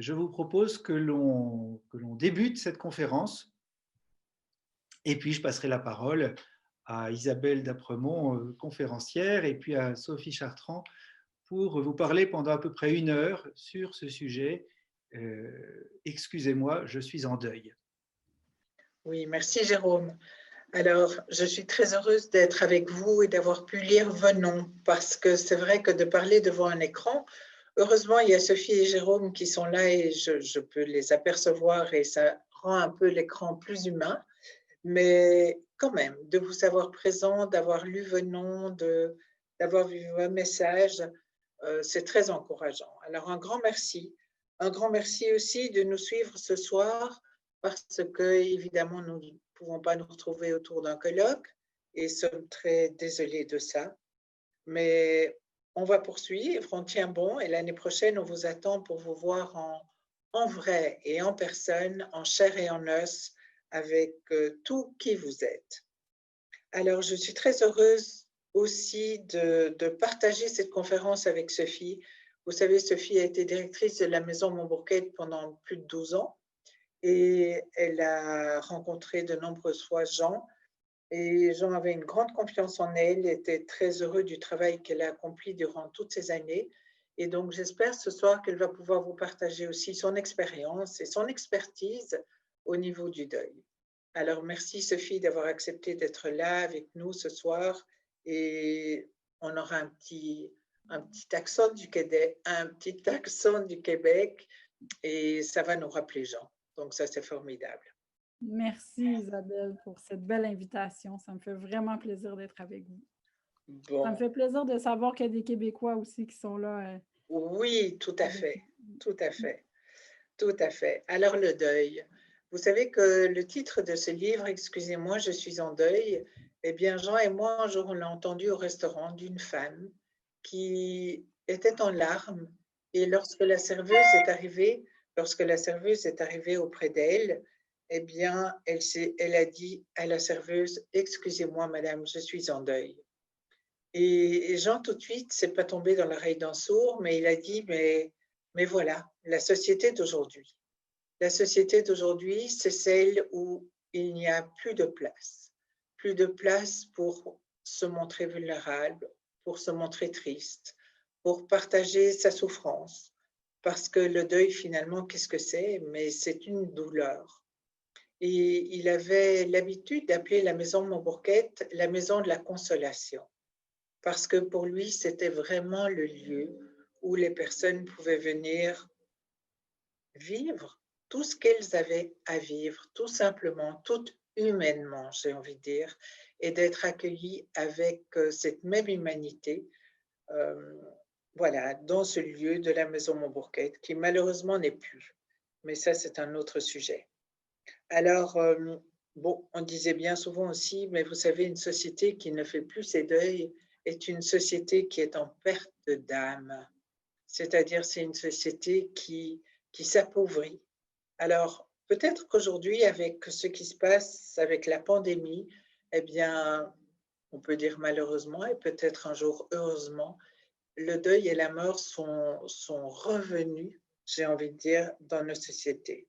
je vous propose que l'on débute cette conférence et puis je passerai la parole à Isabelle d'Apremont, conférencière, et puis à Sophie Chartrand pour vous parler pendant à peu près 1 heure sur ce sujet. Excusez-moi, je suis en deuil. Oui, merci Jérôme. Alors, je suis très heureuse d'être avec vous et d'avoir pu lire vos noms parce que c'est vrai que de parler devant un écran, heureusement, il y a Sophie et Jérôme qui sont là et je peux les apercevoir et ça rend un peu l'écran plus humain. Mais quand même, de vous savoir présent, d'avoir lu vos noms, d'avoir vu vos messages, c'est très encourageant. Alors, un grand merci. Un grand merci aussi de nous suivre ce soir parce que, évidemment, nous ne pouvons pas nous retrouver autour d'un colloque et sommes très désolés de ça. Mais on va poursuivre, on tient bon et l'année prochaine, on vous attend pour vous voir en vrai et en personne, en chair et en os, avec tout qui vous êtes. Alors, je suis très heureuse aussi de partager cette conférence avec Sophie. Vous savez, Sophie a été directrice de la Maison Montbourquet pendant plus de 12 ans et elle a rencontré de nombreuses fois Jean. Et Jean avait une grande confiance en elle, était très heureux du travail qu'elle a accompli durant toutes ces années. Et donc, j'espère ce soir qu'elle va pouvoir vous partager aussi son expérience et son expertise au niveau du deuil. Alors, merci Sophie d'avoir accepté d'être là avec nous ce soir et on aura un petit accent du Québec, et ça va nous rappeler Jean. Donc, ça, c'est formidable. Merci Isabelle pour cette belle invitation. Ça me fait vraiment plaisir d'être avec vous. Bon. Ça me fait plaisir de savoir qu'il y a des Québécois aussi qui sont là. Oui, tout à fait, tout à fait, tout à fait. Alors le deuil. Vous savez que le titre de ce livre, Excusez-moi, je suis en deuil, eh bien Jean et moi, un jour, on l'a entendu au restaurant d'une femme qui était en larmes et lorsque la serveuse est arrivée auprès d'elle, eh bien, elle a dit à la serveuse, Excusez-moi, madame, je suis en deuil. Et Jean, tout de suite, c'est pas tombé dans l'oreille d'un sourd, mais il a dit, mais voilà, la société d'aujourd'hui. La société d'aujourd'hui, c'est celle où il n'y a plus de place. Plus de place pour se montrer vulnérable, pour se montrer triste, pour partager sa souffrance. Parce que le deuil, finalement, qu'est-ce que c'est? Mais c'est une douleur. Et il avait l'habitude d'appeler la maison Montbourquet la maison de la consolation. Parce que pour lui, c'était vraiment le lieu où les personnes pouvaient venir vivre tout ce qu'elles avaient à vivre, tout simplement, tout humainement, j'ai envie de dire, et d'être accueillies avec cette même humanité, voilà, dans ce lieu de la Maison Montbourquet, qui malheureusement n'est plus. Mais ça, c'est un autre sujet. Alors, bon, on disait bien souvent aussi, mais vous savez, une société qui ne fait plus ses deuils est une société qui est en perte d'âme. C'est-à-dire, c'est une société qui s'appauvrit. Alors, peut-être qu'aujourd'hui, avec ce qui se passe avec la pandémie, eh bien, on peut dire malheureusement et peut-être un jour heureusement, le deuil et la mort sont revenus, j'ai envie de dire, dans nos sociétés.